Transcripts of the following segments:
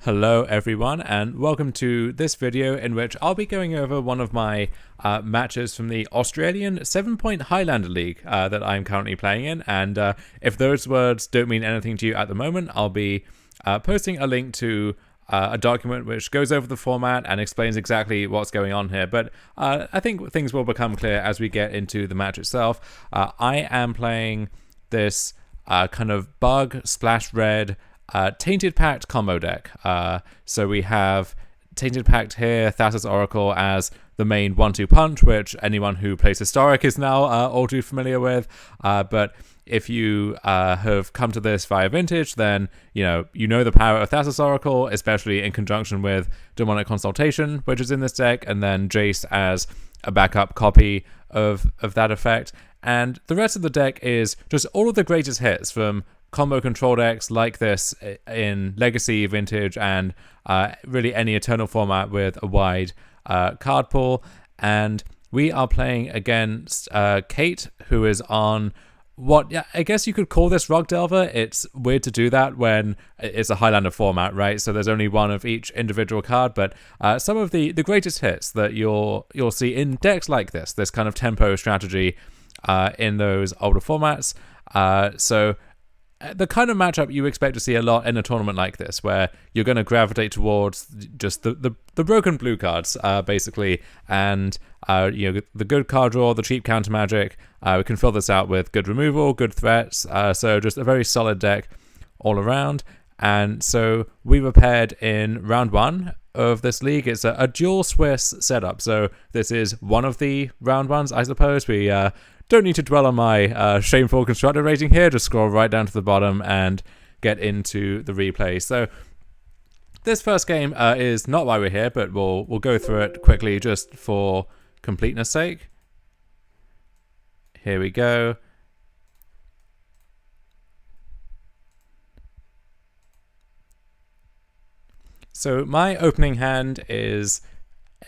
Hello everyone, and welcome to this video in which I'll be going over one of my matches from the Australian 7-point Highlander League that I'm currently playing in. And if those words don't mean anything to you at the moment, I'll be posting a link to a document which goes over the format and explains exactly what's going on here. But I think things will become clear as we get into the match itself. I am playing this kind of bug splash red Tainted Pact combo deck. So we have Tainted Pact here, Thassa's Oracle as the main 1-2 punch, which anyone who plays Historic is now all too familiar with. But if you have come to this via Vintage, then you know the power of Thassa's Oracle, especially in conjunction with Demonic Consultation, which is in this deck, and then Jace as a backup copy of that effect. And the rest of the deck is just all of the greatest hits from combo control decks like this in Legacy, Vintage, and really any Eternal format with a wide card pool. And we are playing against Kate, who is on what I guess you could call this Rug Delver. It's weird to do that when it's a Highlander format, right? So there's only one of each individual card, but some of the greatest hits that you'll see in decks like this kind of tempo strategy in those older formats. So the kind of matchup you expect to see a lot in a tournament like this, where you're going to gravitate towards just the broken blue cards, basically, and the good card draw, the cheap counter magic. We can fill this out with good removal, good threats, so just a very solid deck all around. And so we were paired in round one of this league. It's a dual Swiss setup, so this is one of the round ones, I suppose. We don't need to dwell on my shameful constructor rating here. Just scroll right down to the bottom and get into the replay. So this first game is not why we're here, but we'll go through it quickly just for completeness sake. Here we go. So my opening hand is...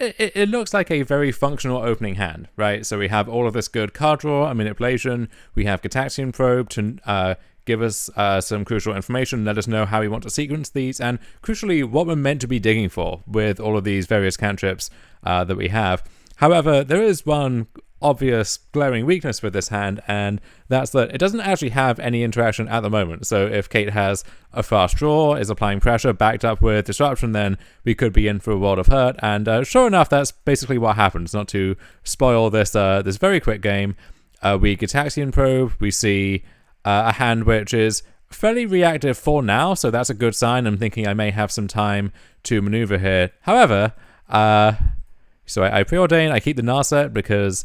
It looks like a very functional opening hand, right? So we have all of this good card draw and manipulation. We have Gataxian Probe to give us some crucial information, let us know how we want to sequence these, and crucially, what we're meant to be digging for with all of these various cantrips that we have. However, there is one obvious glaring weakness with this hand, and that's that it doesn't actually have any interaction at the moment. So if Kate has a fast draw, is applying pressure backed up with disruption, then we could be in for a world of hurt. And sure enough, that's basically what happens. Not to spoil this this very quick game, we Gataxian Probe, we see a hand which is fairly reactive for now, so that's a good sign. I'm thinking I may have some time to maneuver here. However, so I preordain, I keep the Narset because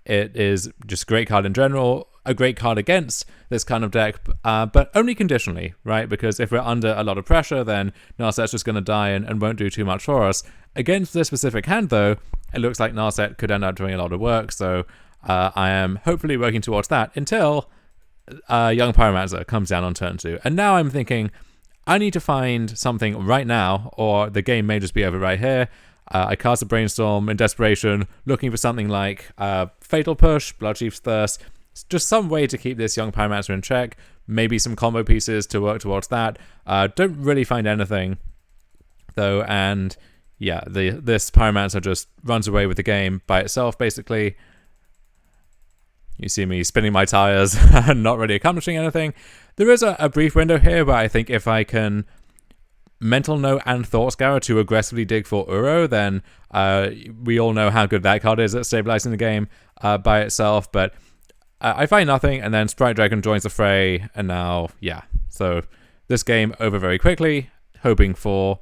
it is just a great card in general, a great card against this kind of deck, but only conditionally, right? Because if we're under a lot of pressure, then Narset's just going to die and won't do too much for us. Against this specific hand, though, it looks like Narset could end up doing a lot of work, so I am hopefully working towards that until Young Pyromancer comes down on turn 2. And now I'm thinking, I need to find something right now, or the game may just be over right here. I cast a Brainstorm in desperation, looking for something like Fatal Push, Bloodchief's Thirst, just some way to keep this Young Pyromancer in check, maybe some combo pieces to work towards that. Don't really find anything, though, and yeah, this Pyromancer just runs away with the game by itself, basically. You see me spinning my tires and not really accomplishing anything. There is a brief window here where I think if I can Mental Note and Thought Scour to aggressively dig for Uro, then we all know how good that card is at stabilizing the game by itself, but I find nothing, and then Sprite Dragon joins the fray, and now, yeah. So this game over very quickly, hoping for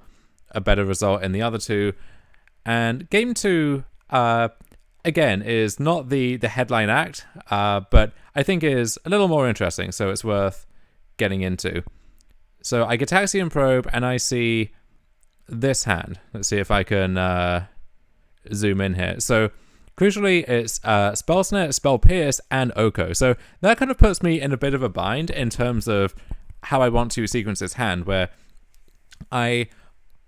a better result in the other two. And game 2, again, is not the headline act, but I think is a little more interesting, so it's worth getting into. So I Gataxian Probe, and I see this hand. Let's see if I can zoom in here. So crucially, it's Spell Snare, Spell Pierce, and Oko. So that kind of puts me in a bit of a bind in terms of how I want to sequence this hand, where I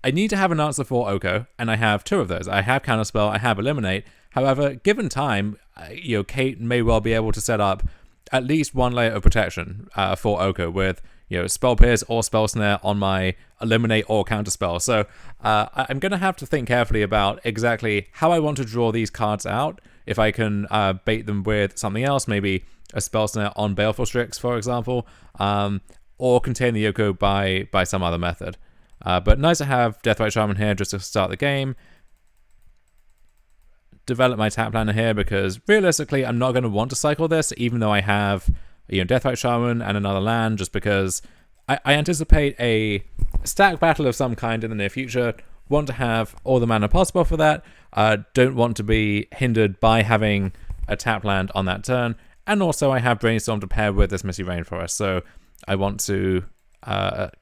need to have an answer for Oko, and I have 2 of those. I have Counterspell, I have Eliminate. However, given time, Kate may well be able to set up at least one layer of protection for Oko with Spell Pierce or Spell Snare on my Eliminate or Counter spell. So I'm going to have to think carefully about exactly how I want to draw these cards out. If I can bait them with something else, maybe a Spell Snare on Baleful Strix, for example, or contain the Yoko by some other method. But nice to have Deathrite Shaman here just to start the game. Develop my tap planner here because realistically I'm not going to want to cycle this, even though I have Deathrite Shaman and another land, just because I anticipate a stack battle of some kind in the near future. Want to have all the mana possible for that. Don't want to be hindered by having a tap land on that turn. And also I have Brainstorm to pair with this Misty Rainforest, so I want to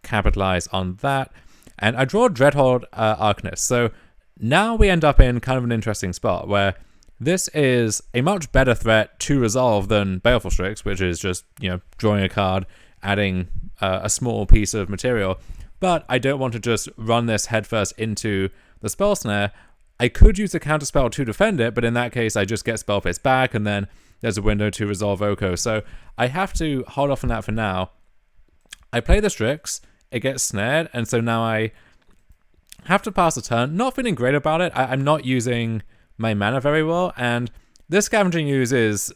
capitalize on that. And I draw Dreadhorde Arcanist. So now we end up in kind of an interesting spot where this is a much better threat to resolve than Baleful Strix, which is just, drawing a card, adding a small piece of material. But I don't want to just run this headfirst into the Spell Snare. I could use a counterspell to defend it, but in that case I just get Spell Pierce back, and then there's a window to resolve Oko. So I have to hold off on that for now. I play the Strix, it gets snared, and so now I have to pass the turn. Not feeling great about it. I'm not using my mana very well, and this Scavenging Ooze is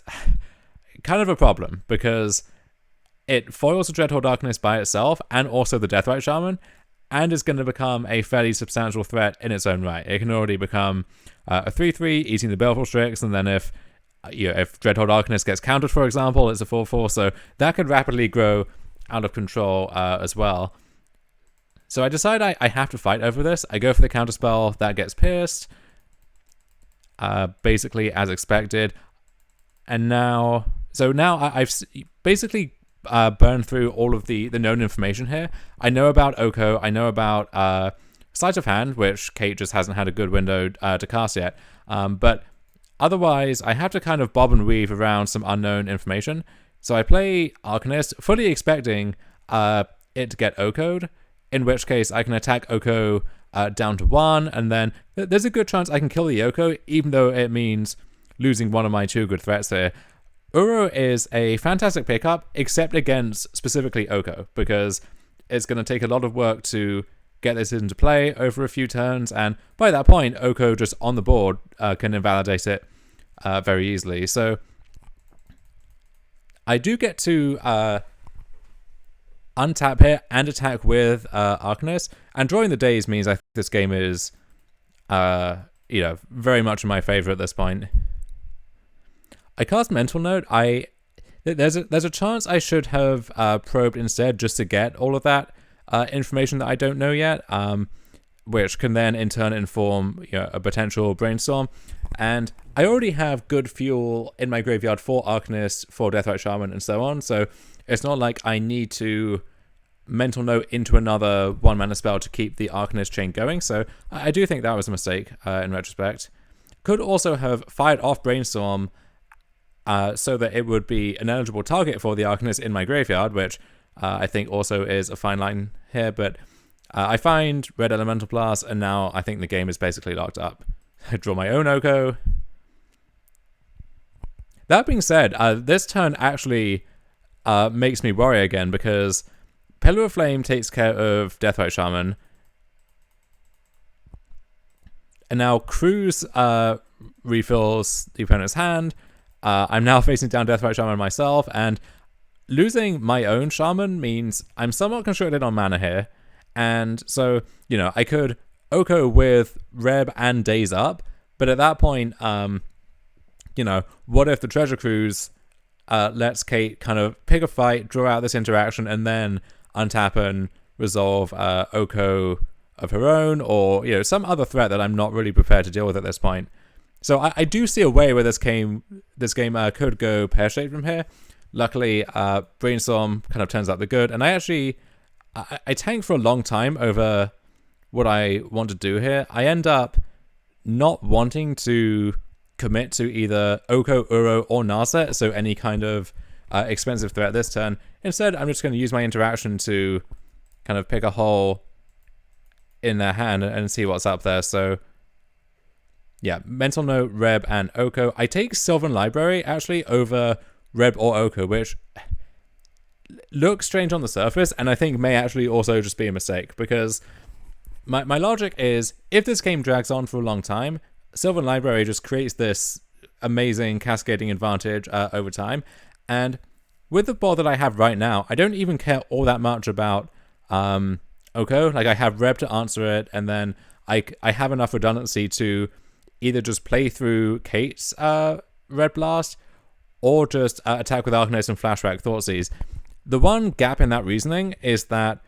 kind of a problem because it foils the Dreadhorde Arcanist by itself and also the Deathrite Shaman, and is going to become a fairly substantial threat in its own right. It can already become a 3/3, eating the Baleful Strix, and then if Dreadhorde Arcanist gets countered, for example, it's a 4/4, so that could rapidly grow out of control as well. So I decide I have to fight over this. I go for the counterspell that gets pierced, basically as expected. And now I've basically burned through all of the known information here. I know about Oko, I know about Sleight of Hand, which Kate just hasn't had a good window to cast yet. But otherwise, I have to kind of bob and weave around some unknown information. So I play Arcanist, fully expecting it to get Oko'd, in which case I can attack Oko down to 1, and then there's a good chance I can kill the Oko, even though it means losing one of my 2 good threats here. Uro is a fantastic pickup, except against specifically Oko, because it's going to take a lot of work to get this into play over a few turns, and by that point, Oko just on the board can invalidate it very easily. So I do get to untap here and attack with Arcanist, and drawing the days means I think this game is very much in my favor at this point. I cast Mental Note. There's a chance I should have probed instead, just to get all of that information that I don't know yet, which can then in turn inform a potential Brainstorm. And I already have good fuel in my graveyard for Arcanist, for Deathrite Shaman, and so on, so it's not like I need to Mental Note into another 1-mana spell to keep the Arcanist chain going, so I do think that was a mistake in retrospect. Could also have fired off Brainstorm so that it would be an eligible target for the Arcanist in my graveyard, which I think also is a fine line here, but I find Red Elemental Blast, and now I think the game is basically locked up. I draw my own Oko. That being said, this turn actually makes me worry again, because Pillar of Flame takes care of Deathrite Shaman, and now Cruise refills the opponent's hand. I'm now facing down Deathrite Shaman myself, and losing my own Shaman means I'm somewhat constricted on mana here, and so, I could Oko with Reb and Days Up, but at that point, what if the Treasure Cruise lets Kate kind of pick a fight, draw out this interaction, and then untap and resolve Oko of her own, or some other threat that I'm not really prepared to deal with at this point. So I do see a way where this game could go pear-shaped from here. Luckily, Brainstorm kind of turns out the good, and I tank for a long time over what I want to do here. I end up not wanting to commit to either Oko, Uro, or Narset, so any kind of expensive threat this turn. Instead, I'm just going to use my interaction to kind of pick a hole in their hand and see what's up there. So yeah, Mental Note, Reb, and Oko. I take Sylvan Library, actually, over Reb or Oko, which looks strange on the surface, and I think may actually also just be a mistake, because my logic is, if this game drags on for a long time, Sylvan Library just creates this amazing cascading advantage over time, and with the board that I have right now, I don't even care all that much about Oko. Like, I have Reb to answer it, and then I have enough redundancy to either just play through Kate's Red Blast, or just attack with Arcanist and Flashback Thoughtseize. The one gap in that reasoning is that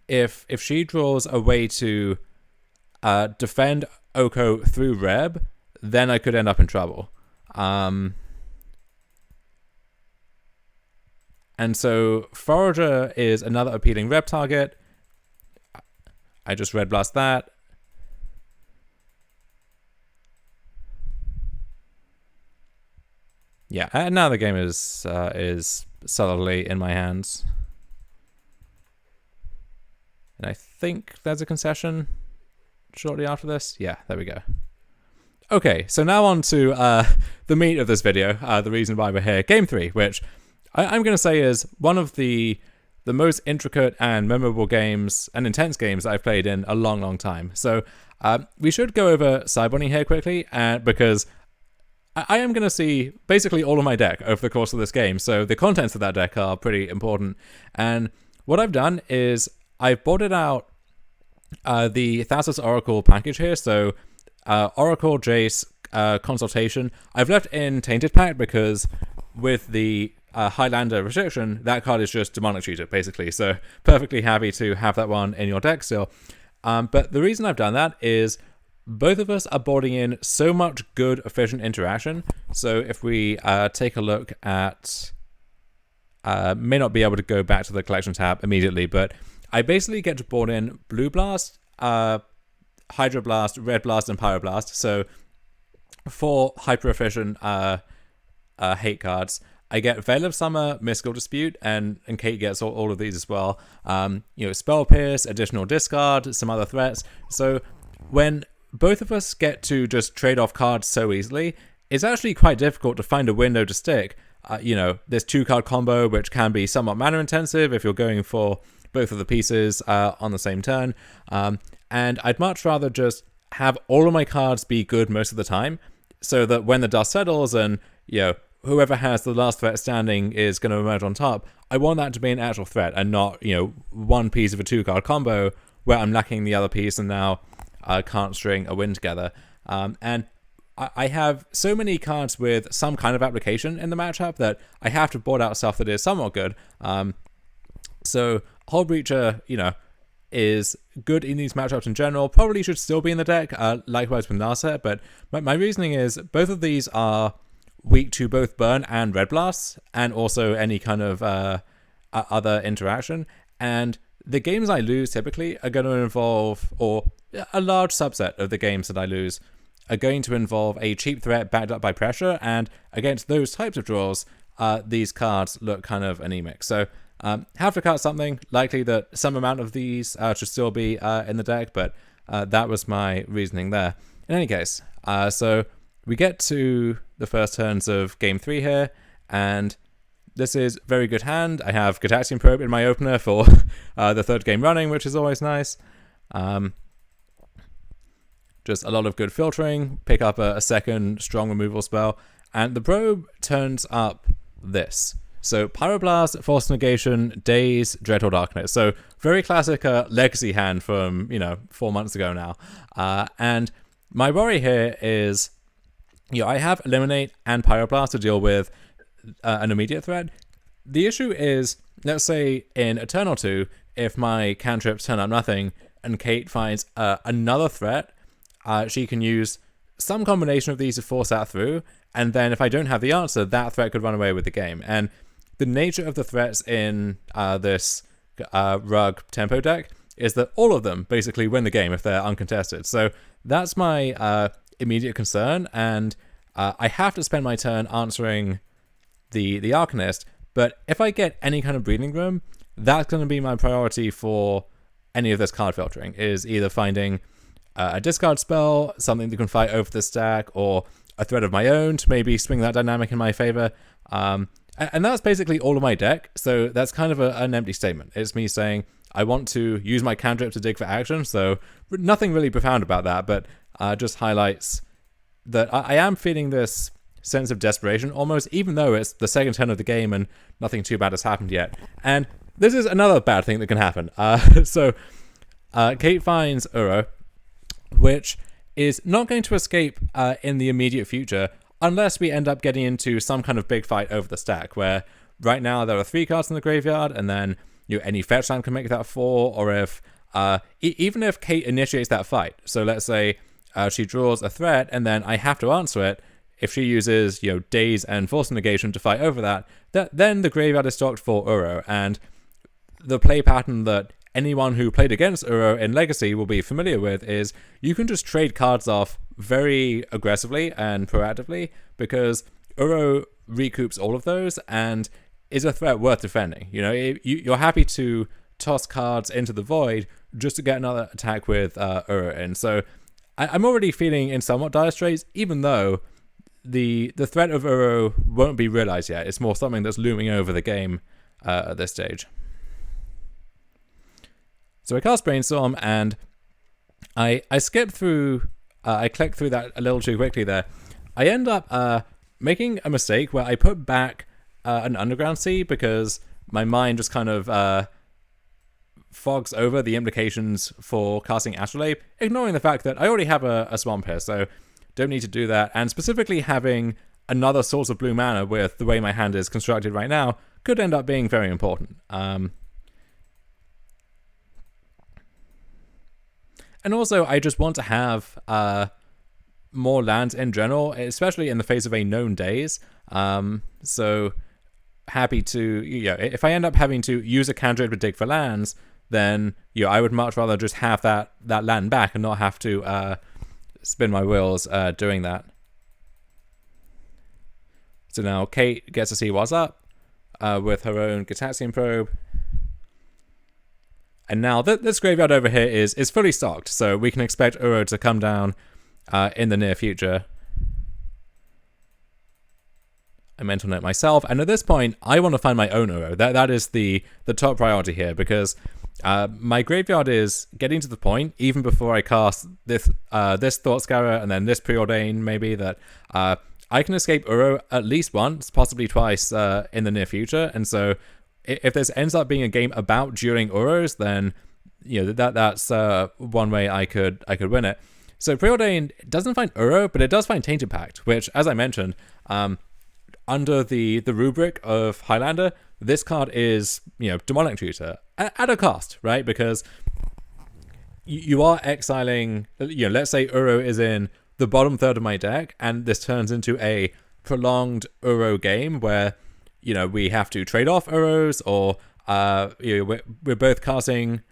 if she draws a way to defend Oko through Reb, then I could end up in trouble. And so Forager is another appealing Reb target. I just Red Blast that. Yeah, and now the game is solidly in my hands. And I think there's a concession shortly after this. Yeah, there we go. Okay, so now on to the meat of this video, the reason why we're here. Game 3, which I'm going to say is one of the most intricate and memorable games and intense games that I've played in a long, long time. So we should go over sideboarding here quickly, because I am going to see basically all of my deck over the course of this game, so the contents of that deck are pretty important. And what I've done is I've boarded out the Thassa's Oracle package here, so Oracle, Jace, Consultation. I've left in Tainted Pact because with the Highlander restriction, that card is just Demonic Tutor, basically, so perfectly happy to have that one in your deck still. But the reason I've done that is both of us are boarding in so much good, efficient interaction. So if we take a look at... may not be able to go back to the collection tab immediately, but I basically get to board in Blue Blast, Hydro Blast, Red Blast, and Pyroblast. So 4 hyper-efficient hate cards. I get Veil of Summer, Mystical Dispute, and Kate gets all of these as well. Spell Pierce, additional discard, some other threats. So when both of us get to just trade off cards so easily, it's actually quite difficult to find a window to stick. This 2-card combo, which can be somewhat mana intensive if you're going for both of the pieces on the same turn. And I'd much rather just have all of my cards be good most of the time, so that when the dust settles and, whoever has the last threat standing is going to emerge on top, I want that to be an actual threat and not, one piece of a 2-card combo where I'm lacking the other piece and now I can't string a win together. And I have so many cards with some kind of application in the matchup that I have to board out stuff that is somewhat good. So Hull Breacher, is good in these matchups in general. Probably should still be in the deck, likewise with Narset, but my reasoning is both of these are weak to both Burn and Red Blast, and also any kind of other interaction. And the games I lose typically are going to involve, or a large subset of the games that I lose are going to involve a cheap threat backed up by pressure, and against those types of draws, these cards look kind of anemic. So have to cut something. Likely that some amount of these should still be in the deck, but that was my reasoning there. In any case, so we get to the first turns of Game 3 here, and this is very good hand. I have Gataxian Probe in my opener for the 3rd game running, which is always nice. Just a lot of good filtering, pick up a 2nd strong removal spell, and the Probe turns up this. So Pyroblast, Force Negation, Daze, Dreadhorde Arcanist. So very classic legacy hand from, 4 months ago now. And my worry here is, I have Eliminate and Pyroblast to deal with an immediate threat. The issue is, let's say in a turn or two, if my cantrips turn up nothing and Kate finds another threat, she can use some combination of these to force that through, and then if I don't have the answer, that threat could run away with the game. And the nature of the threats in this Rug tempo deck is that all of them basically win the game if they're uncontested. So that's my immediate concern, and I have to spend my turn answering the Arcanist, but if I get any kind of breathing room, that's going to be my priority for any of this card filtering, is either finding a discard spell, something that can fight over the stack, or a threat of my own to maybe swing that dynamic in my favor. And that's basically all of my deck, so that's kind of an empty statement. It's me saying, I want to use my cantrip to dig for action, so nothing really profound about that, but just highlights that I am feeling this sense of desperation almost, even though it's the second turn of the game and nothing too bad has happened yet. And this is another bad thing that can happen. So Kate finds Uro, which is not going to escape in the immediate future unless we end up getting into some kind of big fight over the stack, where right now there are 3 cards in the graveyard, and then any fetch land can make that 4, or if even if Kate initiates that fight. So let's say she draws a threat, and then I have to answer it. If she uses Daze and Force Negation to fight over that, then the graveyard is stocked for Uro, and the play pattern that anyone who played against Uro in Legacy will be familiar with is you can just trade cards off very aggressively and proactively, because Uro recoups all of those and is a threat worth defending. You're happy to toss cards into the void just to get another attack with Uro in. So I'm already feeling in somewhat dire straits, even though the threat of Uro won't be realized yet. It's more something that's looming over the game at this stage. So I cast Brainstorm, and I skipped through, I clicked through that a little too quickly there. I end up making a mistake where I put back an Underground Sea because my mind just kind of fogs over the implications for casting Astrolabe, ignoring the fact that I already have a Swamp here, so don't need to do that. And specifically having another source of blue mana with the way my hand is constructed right now could end up being very important. And also, I just want to have more lands in general, especially in the face of a known Daze. So happy to, if I end up having to use a cantrip to dig for lands, then I would much rather just have that land back and not have to spin my wheels doing that. So now Kate gets to see what's up with her own Gitaxian Probe. And now this graveyard over here is fully stocked, so we can expect Uro to come down in the near future. I mental note myself, and at this point, I want to find my own Uro. That is the top priority here, because my graveyard is getting to the point, even before I cast this Thought Scourer and then this Preordain, maybe, that I can escape Uro at least once, possibly twice in the near future, and so if this ends up being a game about during Uros, then that's one way I could win it. So Preordain doesn't find Uro, but it does find Tainted Pact, which, as I mentioned, under the rubric of Highlander, this card is Demonic Tutor at a cost, right? Because you are exiling. Let's say Uro is in the bottom third of my deck, and this turns into a prolonged Uro game where we have to trade off Uros, or we're both casting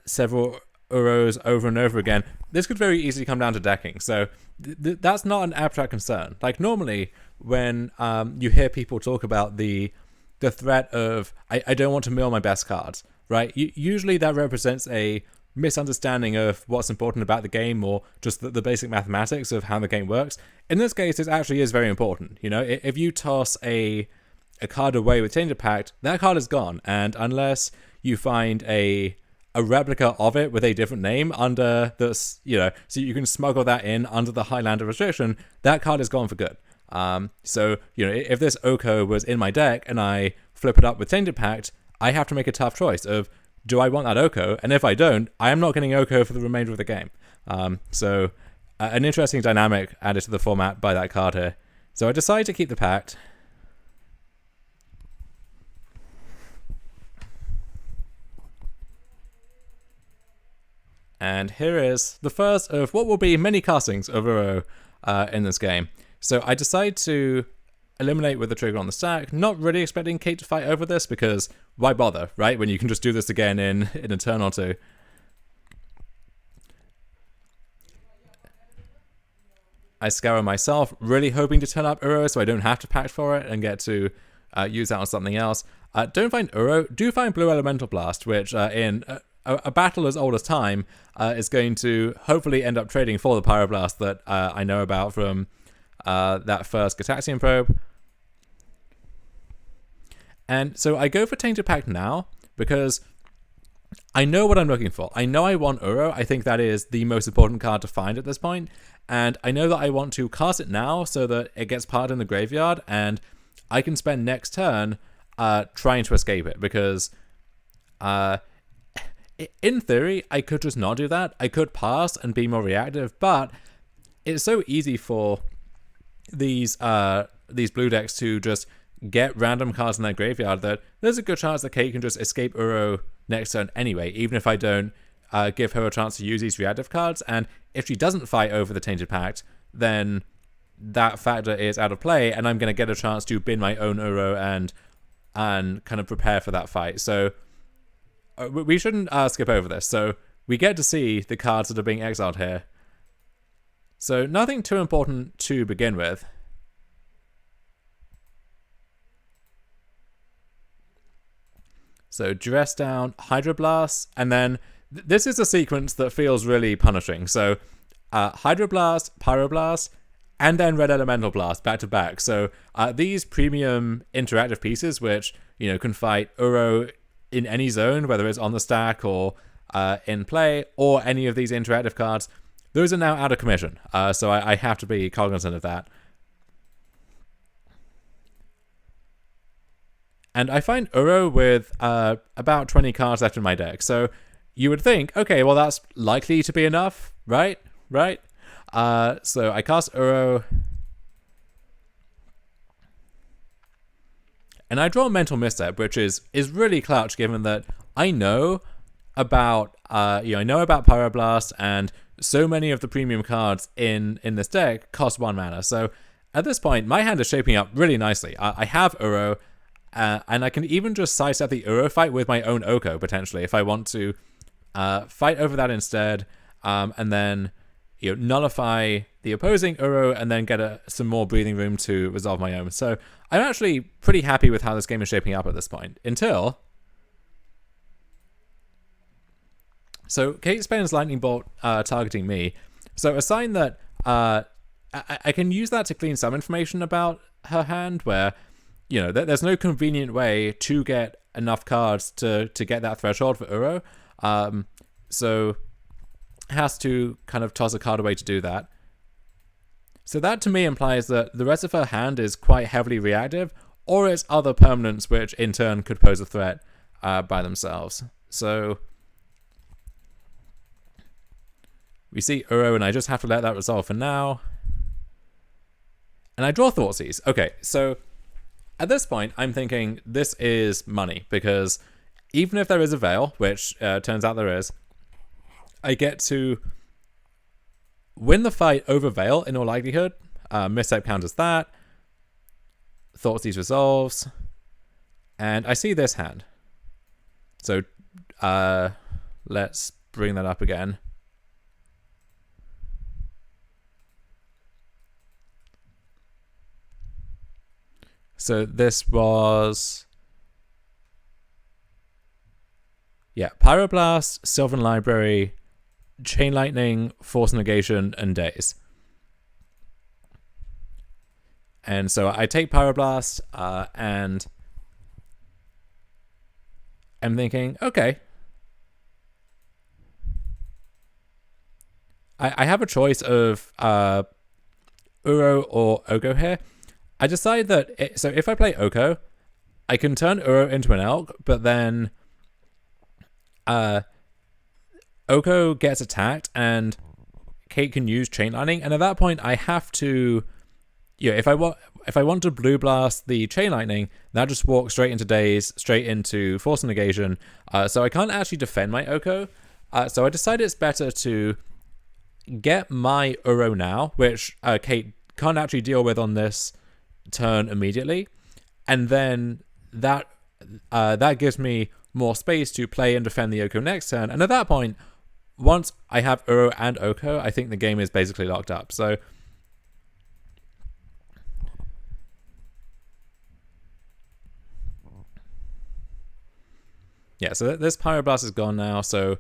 several Uros over and over again. This could very easily come down to decking. So that's not an abstract concern. Like normally, when you hear people talk about the threat of I don't want to mill my best cards, right? Usually that represents a misunderstanding of what's important about the game, or just the basic mathematics of how the game works. In this case, it actually is very important. If you toss a card away with Tainted Pact, that card is gone, and unless you find a replica of it with a different name under this, so you can smuggle that in under the Highlander restriction, that card is gone for good. So if this Oko was in my deck and I flip it up with Tainted Pact, I have to make a tough choice of, do I want that Oko? And if I don't, I am not getting Oko for the remainder of the game. So an interesting dynamic added to the format by that card here. So I decided to keep the Pact. And here is the first of what will be many castings of Uro in this game. So I decide to eliminate with the trigger on the stack, not really expecting Kate to fight over this, because why bother, right? When you can just do this again in a turn or two. I scour myself, really hoping to turn up Uro so I don't have to pact for it and get to use that on something else. Don't find Uro, do find Blue Elemental Blast, which in a battle as old as time is going to hopefully end up trading for the Pyroblast that I know about from that first Gitaxian Probe. And so I go for Tainted Pact now because I know what I'm looking for. I know I want Uro. I think that is the most important card to find at this point. And I know that I want to cast it now so that it gets parted in the graveyard and I can spend next turn trying to escape it. Because in theory, I could just not do that. I could pass and be more reactive. But it's so easy for these blue decks to just get random cards in their graveyard that there's a good chance that Kate can just escape Uro next turn anyway, even if I don't give her a chance to use these reactive cards. And if she doesn't fight over the Tainted Pact, then that factor is out of play, and I'm going to get a chance to bin my own Uro and kind of prepare for that fight. So we shouldn't skip over this. So we get to see the cards that are being exiled here. So nothing too important to begin with. So Dress Down, Hydroblast, and then this is a sequence that feels really punishing. So Hydroblast, Pyroblast, and then Red Elemental Blast back to back. So these premium interactive pieces, which can fight Uro in any zone, whether it's on the stack or in play, or any of these interactive cards, those are now out of commission. So I have to be cognizant of that. And I find Uro with about 20 cards left in my deck. So you would think, okay, well, that's likely to be enough, right? Right? So I cast Uro. And I draw Mental Misstep, which is really clutch, given that I know about Pyroblast, and so many of the premium cards in this deck cost 1 mana. So at this point, my hand is shaping up really nicely. I have Uro. And I can even just sidestep the Uro fight with my own Oko, potentially, if I want to fight over that instead, and then nullify the opposing Uro, and then get some more breathing room to resolve my own. So I'm actually pretty happy with how this game is shaping up at this point. Until... So Kate spends Lightning Bolt targeting me. So a sign that I can use that to clean some information about her hand, where... there's no convenient way to get enough cards to get that threshold for Uro. So has to kind of toss a card away to do that. So that to me implies that the rest of her hand is quite heavily reactive, or it's other permanents which in turn could pose a threat by themselves. So we see Uro, and I just have to let that resolve for now. And I draw Thoughtseize. Okay, so... at this point, I'm thinking this is money, because even if there is a Veil, which turns out there is, I get to win the fight over Veil in all likelihood. Misstep counters that. Thoughtseize resolves. And I see this hand. So let's bring that up again. So this was... Pyroblast, Sylvan Library, Chain Lightning, Force Negation, and Daze. And so I take Pyroblast, and I'm thinking, okay. I have a choice of Uro or Oko here. I decide that, so if I play Oko, I can turn Uro into an Elk, but then Oko gets attacked and Kate can use Chain Lightning, and at that point I have to, if I want to Blue Blast the Chain Lightning, that just walks straight into Daze, straight into Force Negation, so I can't actually defend my Oko. So I decided it's better to get my Uro now, which Kate can't actually deal with on this turn immediately, and then that gives me more space to play and defend the Oko next turn. And at that point, once I have Uro and Oko, I think the game is basically locked up. So yeah, so this Pyroblast is gone now. So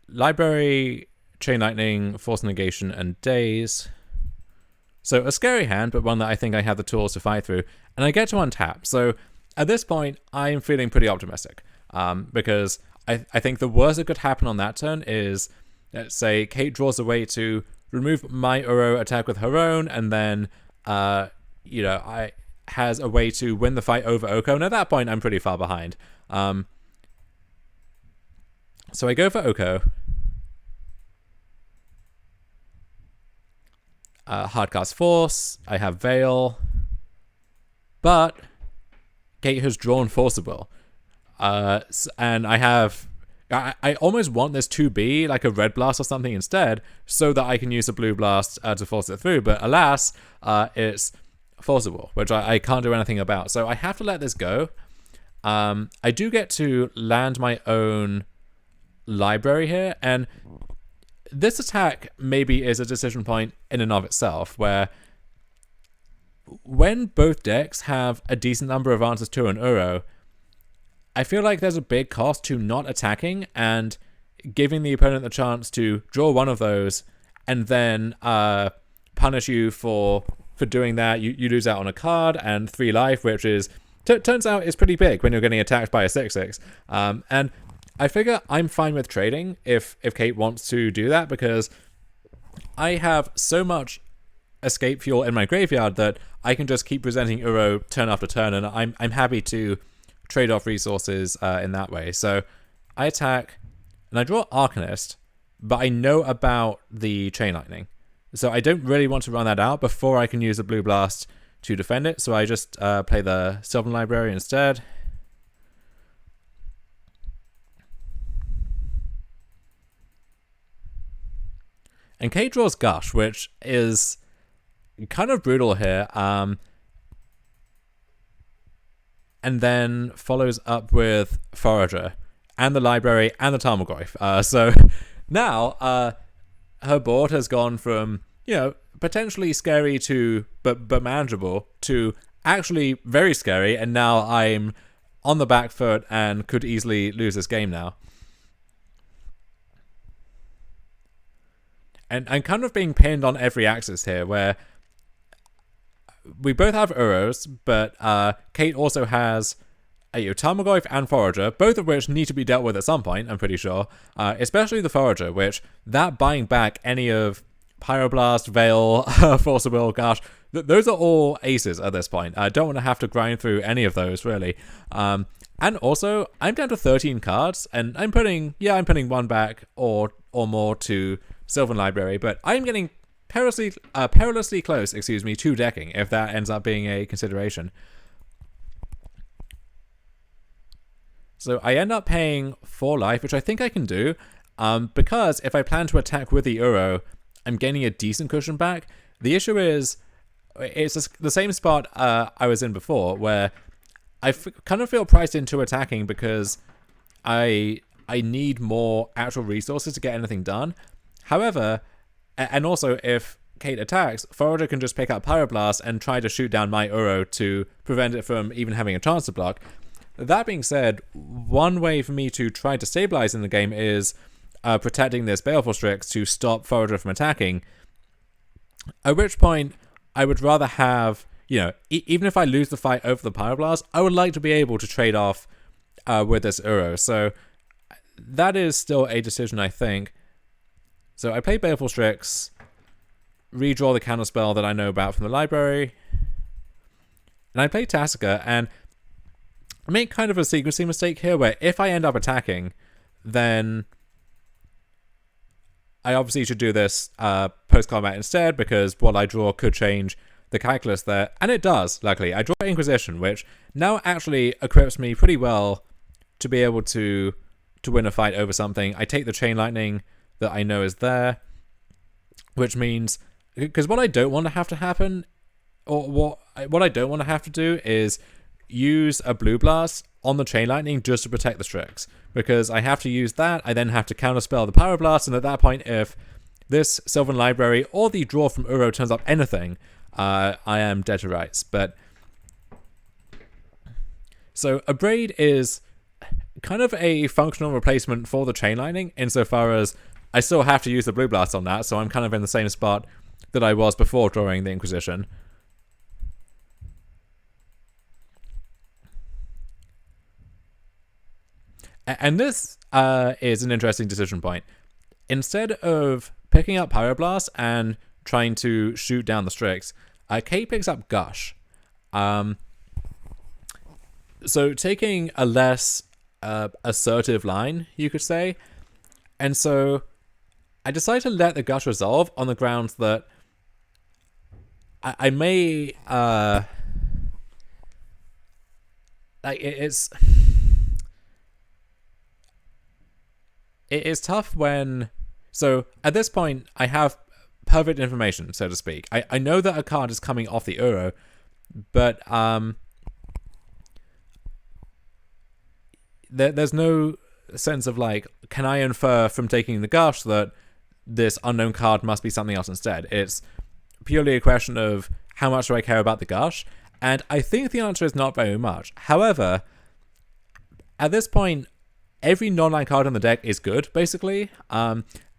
Library, Chain Lightning, Force Negation, and Daze. So a scary hand, but one that I think I have the tools to fight through. And I get to untap. So at this point, I'm feeling pretty optimistic, because I think the worst that could happen on that turn is, let's say, Kate draws a way to remove my Uro, attack with her own, and then, I has a way to win the fight over Oko, and at that point, I'm pretty far behind. So I go for Oko. Hardcast Force, I have Veil, but Kate has drawn Forcible. And I almost want this to be like a Red Blast or something instead, so that I can use a Blue Blast to force it through, but alas, it's Forcible, which I can't do anything about, so I have to let this go. I do get to land my own library here, and this attack maybe is a decision point in and of itself, where when both decks have a decent number of answers to an Uro, I feel like there's a big cost to not attacking and giving the opponent the chance to draw one of those and then punish you for doing that. You lose out on a card and 3 life, which is turns out is pretty big when you're getting attacked by a 6/6. And I figure I'm fine with trading if Kate wants to do that, because I have so much escape fuel in my graveyard that I can just keep presenting Uro turn after turn, and I'm happy to trade off resources in that way. So I attack, and I draw Arcanist, but I know about the Chain Lightning. So I don't really want to run that out before I can use a Blue Blast to defend it, so I just play the Sylvan Library instead. And Kate draws Gush, which is kind of brutal here. And then follows up with Forager, and the Library, and the Tarmogoyf. So now her board has gone from, potentially scary to but manageable to actually very scary, and now I'm on the back foot and could easily lose this game now. And I'm kind of being pinned on every axis here, where we both have Uros, but Kate also has Tarmogoyf and Forager, both of which need to be dealt with at some point, I'm pretty sure. Especially the Forager, which, that buying back any of Pyroblast, Veil, Forcible, Gush, those are all aces at this point. I don't want to have to grind through any of those, really. And also, I'm down to 13 cards, and I'm putting one back or more to Sylvan Library, but I'm getting perilously close, to decking, if that ends up being a consideration. So I end up paying 4 life, which I think I can do, because if I plan to attack with the Uro, I'm gaining a decent cushion back. The issue is, it's the same spot I was in before, where I kind of feel priced into attacking because I need more actual resources to get anything done. However, and also if Kate attacks, Forager can just pick up Pyroblast and try to shoot down my Uro to prevent it from even having a chance to block. That being said, one way for me to try to stabilize in the game is protecting this Baleful Strix to stop Forager from attacking. At which point, I would rather have, even if I lose the fight over the Pyroblast, I would like to be able to trade off with this Uro. So that is still a decision, I think. So I play Baleful Strix, redraw the counterspell that I know about from the library, and I play Tasica, and I make kind of a sequencing mistake here, where if I end up attacking, then I obviously should do this post-combat instead, because what I draw could change the calculus there, and it does, luckily. I draw Inquisition, which now actually equips me pretty well to be able to win a fight over something. I take the Chain Lightning that I know is there, which means, because what I don't want to have to happen, or what I don't want to have to do is use a Blue Blast on the Chain Lightning just to protect the Strix, because I have to use that, I then have to counterspell the Pyroblast, and at that point, if this Sylvan Library or the draw from Uro turns up anything, I am dead to rights. But so a Braid is kind of a functional replacement for the Chain Lightning, insofar as I still have to use the Blue Blast on that, so I'm kind of in the same spot that I was before drawing the Inquisition. And this is an interesting decision point. Instead of picking up Pyroblast and trying to shoot down the Strix, Kate picks up Gush. So taking a less assertive line, you could say. And so I decided to let the Gush resolve on the grounds that I may... It's tough when... So at this point, I have perfect information, so to speak. I know that a card is coming off the Uro, but there's no sense of like, can I infer from taking the Gush that this unknown card must be something else instead? It's purely a question of how much do I care about the Gush, and I think the answer is not very much. However, at this point, every non-land card in the deck is good, basically.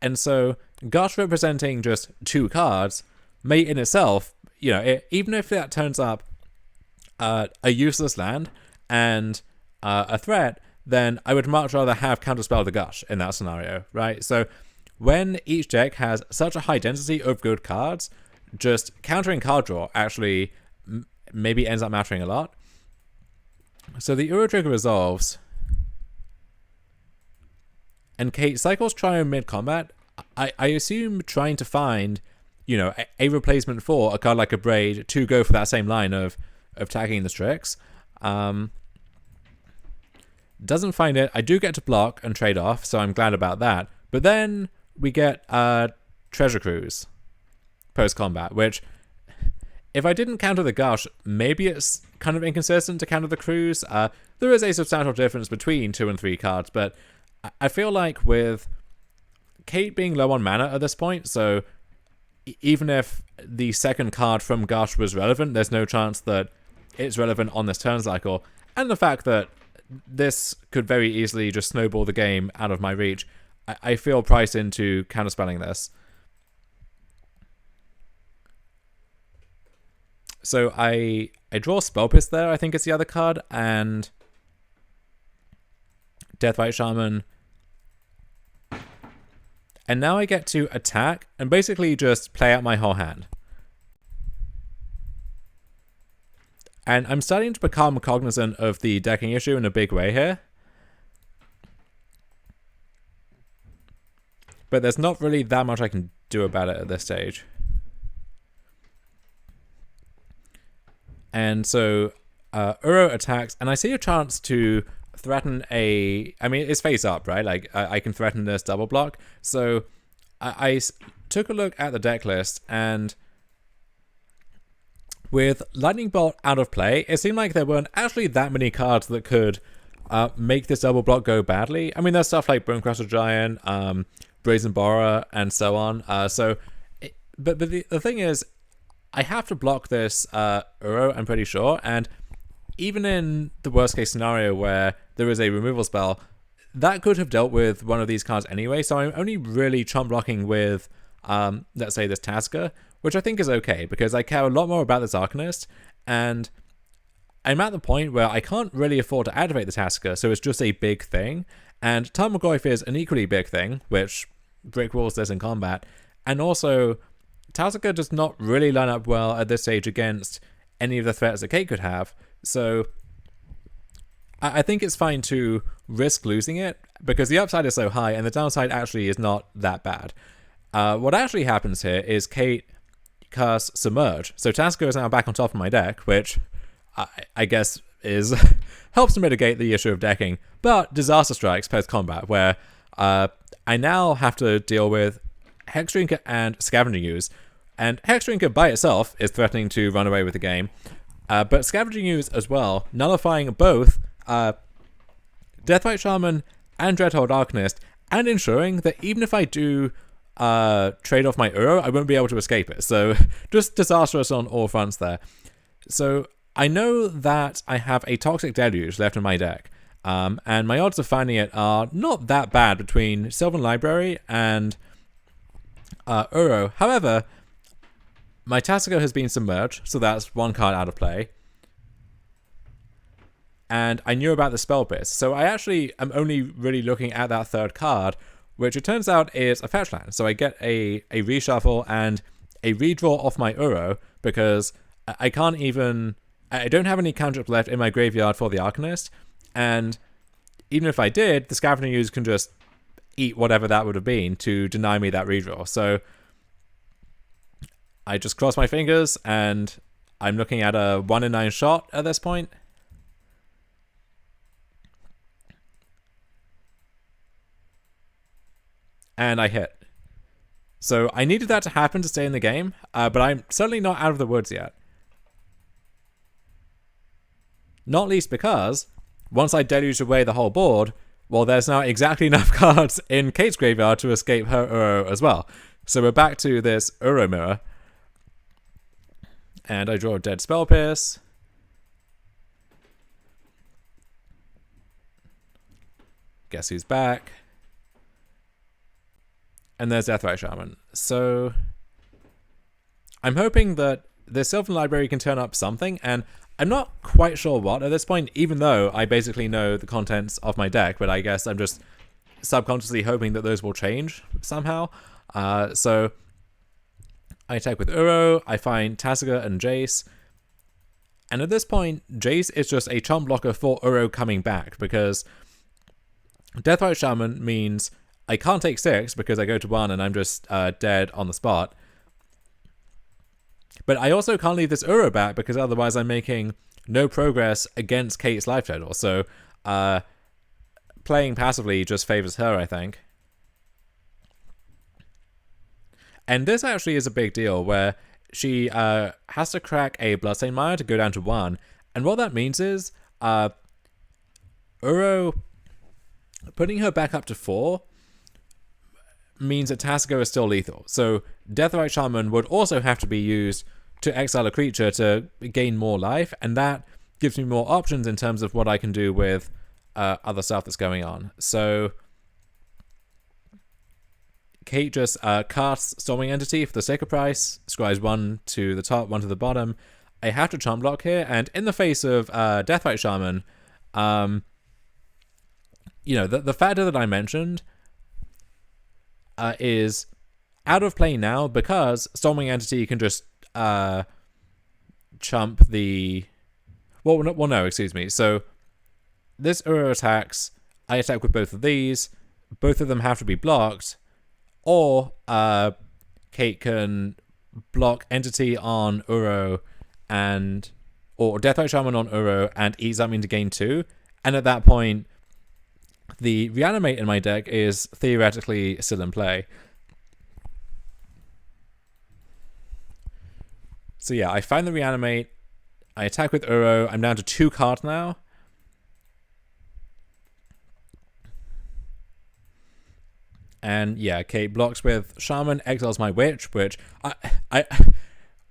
And so Gush representing just 2 cards may in itself, even if that turns up a useless land and a threat, then I would much rather have Counterspell the Gush in that scenario, right? So when each deck has such a high density of good cards, just countering card draw actually maybe ends up mattering a lot. So the Uro trigger resolves, and Kate cycles Trio mid-combat. I assume trying to find, a replacement for a card like a Braid to go for that same line of tagging the Strix. Doesn't find it. I do get to block and trade off, so I'm glad about that. But then we get Treasure Cruise post-combat, which, if I didn't counter the Gush, maybe it's kind of inconsistent to counter the Cruise. There is a substantial difference between 2 and 3 cards, but I feel like with Kate being low on mana at this point, so even if the second card from Gush was relevant, there's no chance that it's relevant on this turn cycle. And the fact that this could very easily just snowball the game out of my reach, I feel priced into counterspelling this. So I draw Spellpiss there, I think it's the other card, and Deathrite Shaman. And now I get to attack and basically just play out my whole hand. And I'm starting to become cognizant of the decking issue in a big way here. But there's not really that much I can do about it at this stage. And so Uro attacks, and I see a chance to threaten it's face up, right? Like, I can threaten this double block. So I took a look at the deck list, and with Lightning Bolt out of play, it seemed like there weren't actually that many cards that could make this double block go badly. I mean, there's stuff like Bonecrusher Giant, Brazen Borer, and so on. But the thing is, I have to block this Uro, I'm pretty sure, and even in the worst case scenario where there is a removal spell, that could have dealt with one of these cards anyway, so I'm only really chump blocking with, let's say, this Tasker, which I think is okay, because I care a lot more about this Arcanist, and I'm at the point where I can't really afford to activate the Tasker, so it's just a big thing, and Tarmogoyf is an equally big thing, which brickwalls this in combat, and also Tasker does not really line up well at this stage against any of the threats that Kate could have, so I think it's fine to risk losing it, because the upside is so high, and the downside actually is not that bad. What actually happens here is Kate casts Submerge, so Tasker is now back on top of my deck, which I guess is helps to mitigate the issue of decking, but Disaster Strikes post-combat, where I now have to deal with Hexdrinker and Scavenging Ooze, and Hexdrinker by itself is threatening to run away with the game, but Scavenging Ooze as well, nullifying both Deathrite Shaman and Dreadhold Arcanist, and ensuring that even if I do trade off my Uro, I won't be able to escape it. So just disastrous on all fronts there. So I know that I have a Toxic Deluge left in my deck, and my odds of finding it are not that bad between Sylvan Library and Uro. However, my Tasker has been submerged, so that's one card out of play. and I knew about the Spell Pierce. So I actually am only really looking at that third card, which it turns out is a fetch land. So I get a reshuffle and a redraw off my Uro, because I don't have any cantrips left in my graveyard for the Arcanist, and even if I did, the Scavenging Ooze can just eat whatever that would have been to deny me that redraw. So I just cross my fingers, and I'm looking at a 1 in 9 shot at this point. And I hit. So I needed that to happen to stay in the game, but I'm certainly not out of the woods yet. Not least because, once I deluged away the whole board, well, there's now exactly enough cards in Kate's graveyard to escape her Uro as well. So we're back to this Uro mirror. And I draw a dead Spell Pierce. Guess who's back? And there's Deathrite Shaman. So I'm hoping that the Sylvan Library can turn up something, and I'm not quite sure what at this point, even though I basically know the contents of my deck, but I guess I'm just subconsciously hoping that those will change somehow. So I attack with Uro, I find Tasigur and Jace, and at this point, Jace is just a chump blocker for Uro coming back, because Deathrite Shaman means I can't take 6 because I go to 1 and I'm just dead on the spot. But I also can't leave this Uro back because otherwise I'm making no progress against Kate's life total. So playing passively just favors her, I think. And this actually is a big deal where she has to crack a Bloodstained Mire to go down to 1. And what that means is Uro putting her back up to 4 means that Tasigur is still lethal. So Deathrite Shaman would also have to be used to exile a creature to gain more life, and that gives me more options in terms of what I can do with other stuff that's going on. So Kate just casts Storming Entity for the sake of price, scries 1 to the top, 1 to the bottom. I have to chump block here, and in the face of Deathrite Shaman, you know, the factor that I mentioned is out of play now because Storming Entity can just chump the... Well, no, excuse me. So this Uro attacks, I attack with both of these. Both of them have to be blocked, or Kate can block Entity on Uro or Deathrite Shaman on Uro and eat something to gain 2. And at that point, the Reanimate in my deck is theoretically still in play. So yeah, I find the Reanimate, I attack with Uro, I'm down to 2 cards now. And yeah, Kate blocks with Shaman, exiles my Witch, which I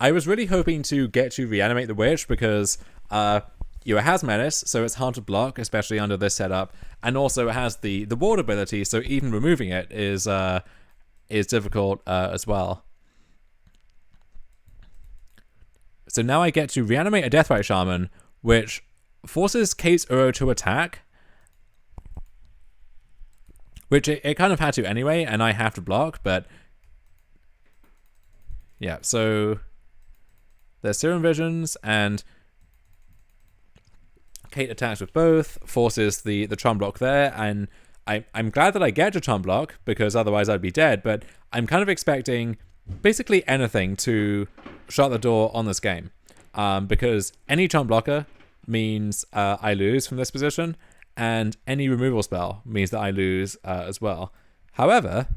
was really hoping to get to Reanimate the Witch because it has Menace, so it's hard to block, especially under this setup, and also it has the ward ability, so even removing it is difficult as well. So now I get to Reanimate a Deathrite Shaman, which forces Kate's Uro to attack, which it kind of had to anyway, and I have to block, but yeah, so there's Serum Visions, and Kate attacks with both, forces the chump block there, and I'm glad that I get to chump block, because otherwise I'd be dead, but I'm kind of expecting basically anything to shut the door on this game, because any chump blocker means I lose from this position, and any removal spell means that I lose as well. However,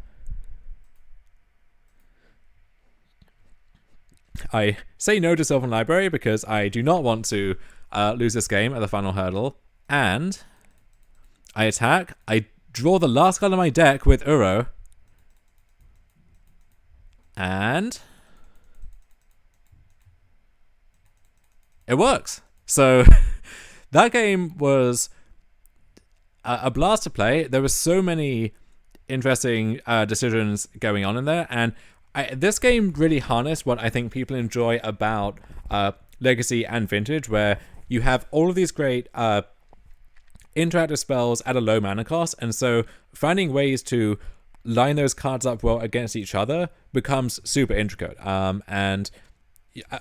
I say no to Sylvan Library because I do not want to lose this game at the final hurdle, and I attack. I draw the last card of my deck with Uro, and it works. So that game was a blast to play. There were so many interesting decisions going on in there, and this game really harnessed what I think people enjoy about Legacy and Vintage, where you have all of these great interactive spells at a low mana cost, and so finding ways to line those cards up well against each other becomes super intricate. And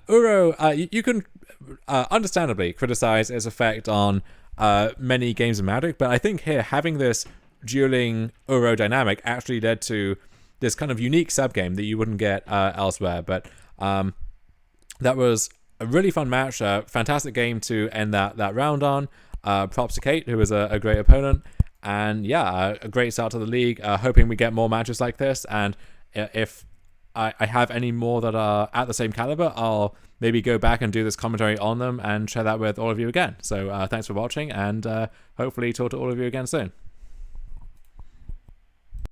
Uro, you can understandably criticize its effect on many games of Magic, but I think here having this dueling Uro dynamic actually led to this kind of unique subgame that you wouldn't get elsewhere. But that was a really fun match, fantastic game to end that round on. Props to Kate, who was a great opponent. And yeah, a great start to the league. Hoping we get more matches like this. And if I have any more that are at the same caliber, I'll maybe go back and do this commentary on them and share that with all of you again. So thanks for watching, and hopefully talk to all of you again soon.